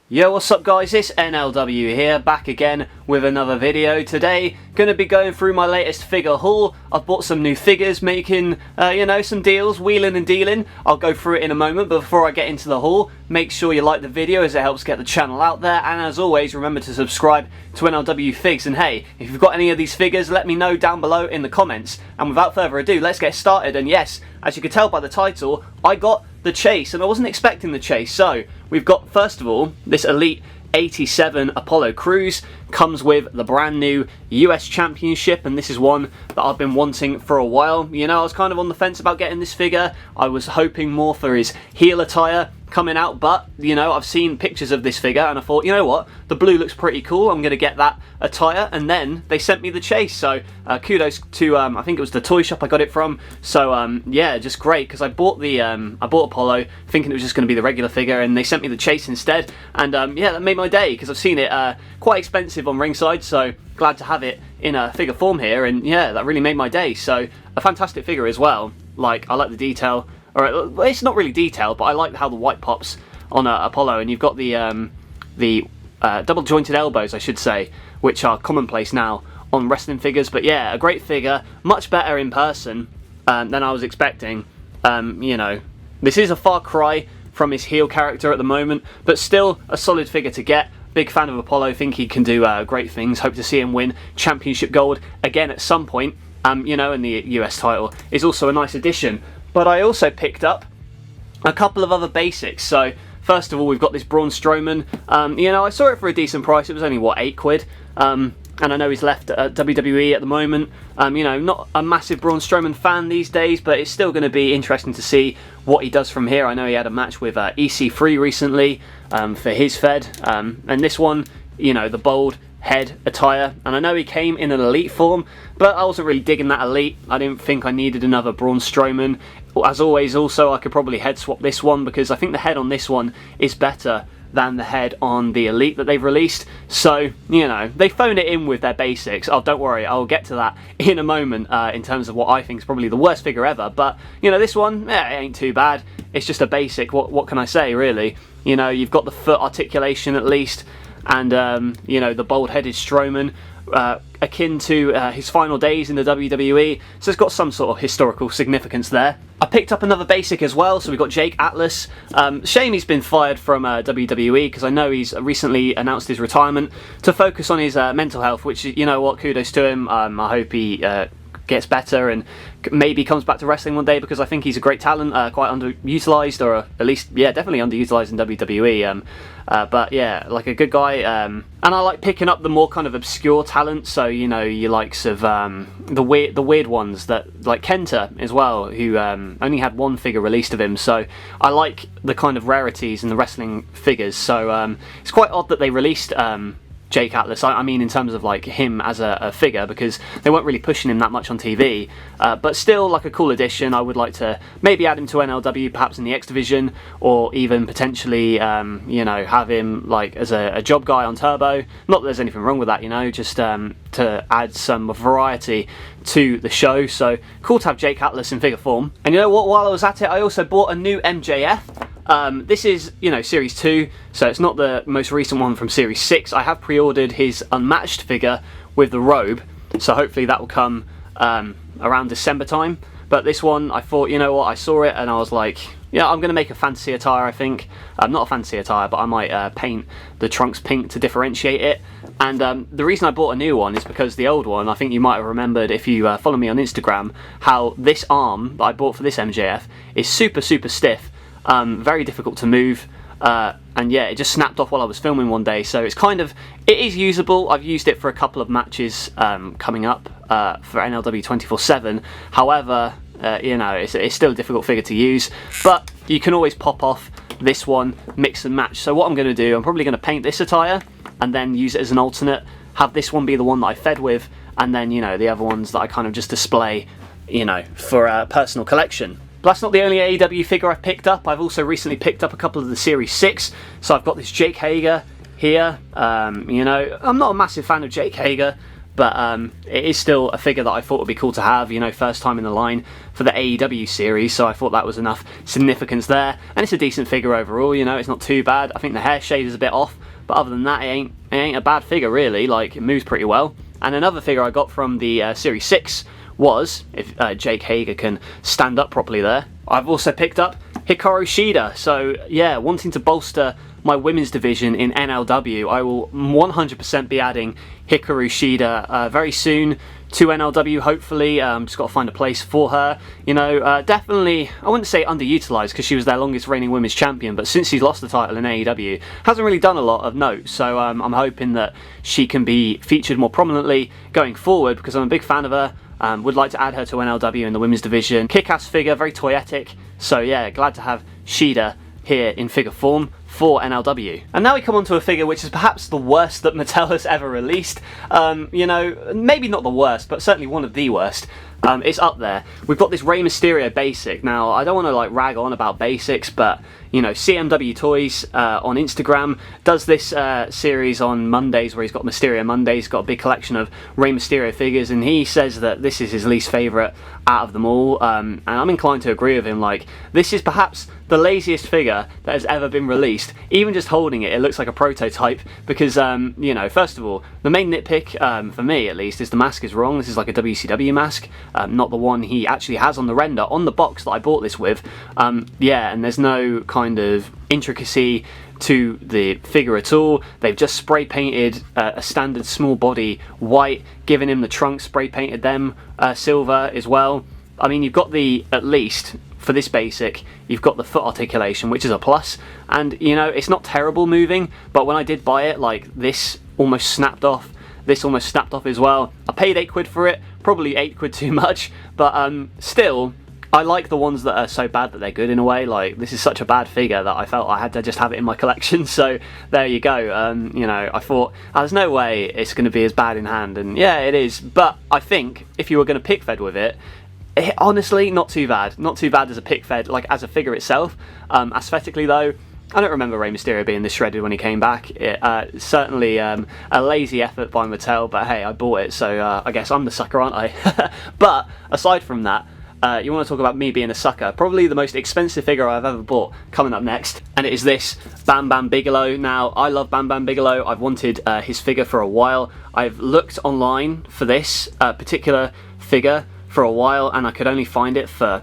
Yo, what's up guys, it's NLW here, back again with another video. Today, going to be going through my latest figure haul. I've bought some new figures, making, some deals, wheeling and dealing. I'll go through it in a moment, but before I get into the haul, make sure you like the video as it helps get the channel out there. And as always, remember to subscribe to NLW Figs. And hey, if you've got any of these figures, let me know down below in the comments. And without further ado, let's get started. And yes, as you can tell by the title, I got the chase, and I wasn't expecting the chase. So we've got, first of all, this Elite 87 Apollo Crews. Comes with the brand new US Championship, and this is one that I've been wanting for a while. You know, I was kind of on the fence about getting this figure. I was hoping more for his heel attire coming out, but you know, I've seen pictures of this figure and I thought, you know what, the blue looks pretty cool, I'm going to get that attire. And then they sent me the chase, so kudos to I think it was the toy shop I got it from. So yeah, just great, because I bought Apollo thinking it was just going to be the regular figure, and they sent me the chase instead. And yeah, that made my day, because I've seen it quite expensive on ringside, so glad to have it in a figure form here. And yeah, that really made my day. So a fantastic figure as well. Like, I like the detail. Alright, well, it's not really detailed, but I like how the white pops on Apollo, and you've got the double jointed elbows, I should say, which are commonplace now on wrestling figures. But yeah, a great figure, much better in person than I was expecting. You know, this is a far cry from his heel character at the moment, but still a solid figure to get. Big fan of Apollo, think he can do great things. Hope to see him win championship gold again at some point. You know, and the US title is also a nice addition. But I also picked up a couple of other basics. So first of all, we've got this Braun Strowman. You know, I saw it for a decent price. It was only, what, £8? And I know he's left at WWE at the moment. You know, not a massive Braun Strowman fan these days, but it's still going to be interesting to see what he does from here. I know he had a match with EC3 recently for his Fed. And this one, you know, the bold head attire, and I know he came in an Elite form, but I wasn't really digging that Elite. I didn't think I needed another Braun Strowman. As always, also, I could probably head swap this one, because I think the head on this one is better than the head on the Elite that they've released. So, you know, they phone it in with their basics. Oh, don't worry, I'll get to that in a moment in terms of what I think is probably the worst figure ever. But, you know, this one, it ain't too bad. It's just a basic. What can I say, really? You know, you've got the foot articulation at least, and you know, the bold-headed Strowman, akin to his final days in the WWE, so it's got some sort of historical significance there. I picked up another basic as well, so we've got Jake Atlas. Shame he's been fired from WWE, because I know he's recently announced his retirement to focus on his mental health, which, you know what, kudos to him. I hope he gets better and maybe comes back to wrestling one day, because I think he's a great talent, quite underutilized, or at least, yeah, definitely underutilized in WWE. But yeah, like a good guy, and I like picking up the more kind of obscure talent. So, you know, your likes of the weird ones, that like Kenta as well, who only had one figure released of him. So I like the kind of rarities in the wrestling figures. So it's quite odd that they released Jake Atlas, I mean, in terms of like him as a figure, because they weren't really pushing him that much on TV, but still like a cool addition. I would like to maybe add him to NLW, perhaps in the X Division, or even potentially you know, have him like as a job guy on Turbo. Not that there's anything wrong with that, you know, just to add some variety to the show. So cool to have Jake Atlas in figure form. And you know what, while I was at it, I also bought a new MJF. This is, you know, Series 2, so it's not the most recent one from Series 6. I have pre-ordered his unmatched figure with the robe, so hopefully that will come around December time. But this one, I thought, you know what, I saw it and I was like, yeah, I'm going to make a fantasy attire, I think. Not a fantasy attire, but I might paint the trunks pink to differentiate it. And the reason I bought a new one is because the old one, I think you might have remembered if you follow me on Instagram, how this arm that I bought for this MJF is super, super stiff. Very difficult to move, and yeah, it just snapped off while I was filming one day. So it's kind of, it is usable. I've used it for a couple of matches coming up for NLW 24/7. However, you know, it's still a difficult figure to use, but you can always pop off this one, mix and match. So what I'm going to do, I'm probably going to paint this attire and then use it as an alternate, have this one be the one that I fed with, and then, you know, the other ones that I kind of just display, you know, for a personal collection. But that's not the only AEW figure I've picked up. I've also recently picked up a couple of the Series 6. So I've got this Jake Hager here. You know, I'm not a massive fan of Jake Hager. but it is still a figure that I thought would be cool to have, you know, first time in the line for the AEW series, so I thought that was enough significance there. And it's a decent figure overall, you know, it's not too bad. I think the hair shade is a bit off, but other than that, it ain't a bad figure really. Like, it moves pretty well. And another figure I got from the Series 6 was, if Jake Hager can stand up properly there, I've also picked up Hikaru Shida. So yeah, wanting to bolster my women's division in NLW, I will 100% be adding Hikaru Shida very soon to NLW, hopefully. Just got to find a place for her. You know, definitely, I wouldn't say underutilised because she was their longest reigning women's champion, but since she's lost the title in AEW, hasn't really done a lot of note. So I'm hoping that she can be featured more prominently going forward, because I'm a big fan of her. Would like to add her to NLW in the women's division. Kick-ass figure, very toyetic. So yeah, glad to have Shida here in figure form for NLW. And now we come on to a figure which is perhaps the worst that Mattel has ever released. You know, maybe not the worst, but certainly one of the worst. It's up there. We've got this Rey Mysterio basic. Now, I don't want to like rag on about basics, but you know, CMW Toys on Instagram does this series on Mondays where he's got Mysterio Mondays. He's got a big collection of Rey Mysterio figures, and he says that this is his least favourite out of them all. And I'm inclined to agree with him. Like, this is perhaps the laziest figure that has ever been released. Even just holding it, it looks like a prototype because, you know, first of all, the main nitpick, for me at least, is the mask is wrong. This is like a WCW mask, not the one he actually has on the render, on the box that I bought this with. Yeah, and there's no kind of intricacy to the figure at all. They've just spray painted a standard small body white, given him the trunks, spray painted them silver as well. I mean, you've got at least for this basic, you've got the foot articulation, which is a plus, and you know, it's not terrible moving, but when I did buy it, like, this almost snapped off, this almost snapped off as well. I paid £8 for it, probably £8 too much, but still, I like the ones that are so bad that they're good in a way. Like, this is such a bad figure that I felt I had to just have it in my collection, so there you go. You know, I thought, there's no way it's going to be as bad in hand, and yeah, it is, but I think if you were going to pick fed with it, honestly, not too bad. Not too bad as a pick fed, like as a figure itself. Aesthetically though, I don't remember Rey Mysterio being this shredded when he came back. Certainly a lazy effort by Mattel, but hey, I bought it, so I guess I'm the sucker, aren't I? But aside from that, you want to talk about me being a sucker, probably the most expensive figure I've ever bought coming up next, and it is this Bam Bigelow. Now, I love Bam Bigelow. I've wanted his figure for a while. I've looked online for this particular figure for a while, and I could only find it for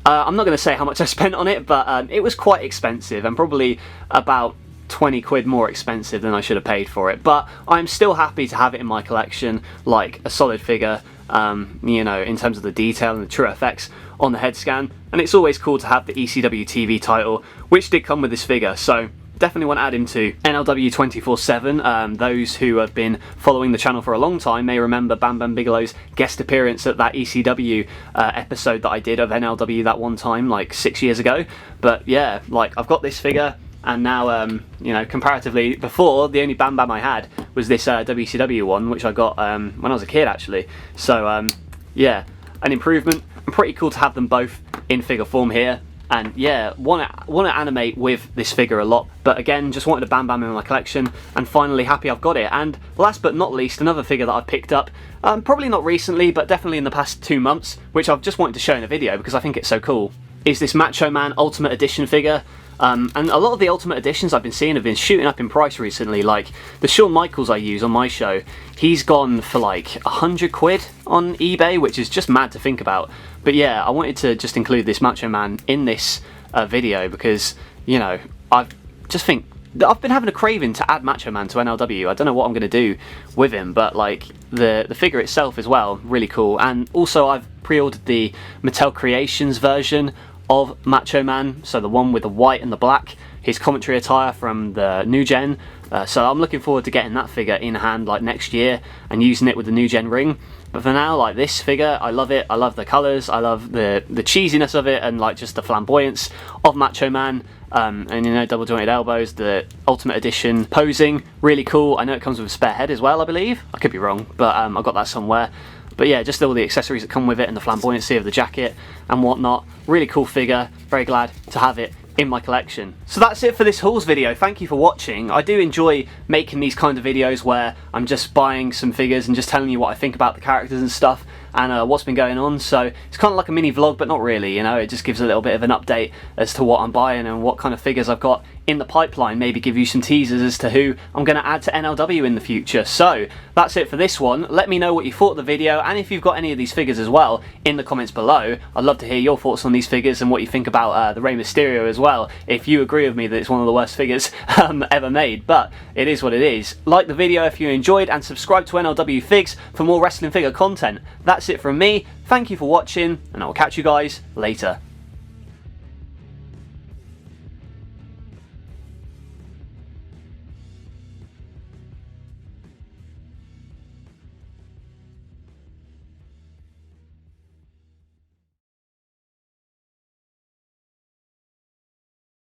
I'm not going to say how much I spent on it, but it was quite expensive, and probably about £20 more expensive than I should have paid for it, but I'm still happy to have it in my collection, like a solid figure, you know, in terms of the detail and the true effects on the head scan. And it's always cool to have the ECW TV title, which did come with this figure, so definitely want to add him to NLW 24/7. Those who have been following the channel for a long time may remember Bam Bigelow's guest appearance at that ECW episode that I did of NLW that one time, like 6 years ago. But yeah, like, I've got this figure, and now, you know, comparatively, before, the only Bam I had was this WCW one, which I got when I was a kid, actually. So yeah, an improvement, and pretty cool to have them both in figure form here. And yeah, want to animate with this figure a lot, but again, just wanted a Bam in my collection, and finally happy I've got it. And last but not least, another figure that I've picked up, probably not recently, but definitely in the past 2 months, which I've just wanted to show in a video because I think it's so cool, is this Macho Man Ultimate Edition figure. And a lot of the Ultimate Editions I've been seeing have been shooting up in price recently. Like the Shawn Michaels I use on my show, he's gone for like £100 on eBay, which is just mad to think about. But yeah, I wanted to just include this Macho Man in this video because, you know, I just think that I've been having a craving to add Macho Man to NLW. I don't know what I'm going to do with him, but like the figure itself as well, really cool. And also I've pre-ordered the Mattel Creations version of Macho Man, so the one with the white and the black, his commentary attire from the new gen. So I'm looking forward to getting that figure in hand like next year and using it with the new gen ring. But for now, like, this figure, I love it. I love the colours, I love the cheesiness of it, and like just the flamboyance of Macho Man. And you know, double jointed elbows, the Ultimate Edition posing, really cool. I know it comes with a spare head as well, I believe. I could be wrong, but I got that somewhere. But yeah, just all the accessories that come with it and the flamboyancy of the jacket and whatnot. Really cool figure. Very glad to have it in my collection. So that's it for this hauls video. Thank you for watching. I do enjoy making these kind of videos where I'm just buying some figures and just telling you what I think about the characters and stuff, and what's been going on. So it's kind of like a mini vlog, but not really, you know. It just gives a little bit of an update as to what I'm buying and what kind of figures I've got in the pipeline, maybe give you some teasers as to who I'm going to add to NLW in the future. So that's it for this one. Let me know what you thought of the video, and if you've got any of these figures as well in the comments below. I'd love to hear your thoughts on these figures and what you think about the Rey Mysterio as well, if you agree with me that it's one of the worst figures ever made. But it is what it is. Like the video if you enjoyed, and subscribe to NLW Figs for more wrestling figure content. That's it from me. Thank you for watching, and I'll catch you guys later.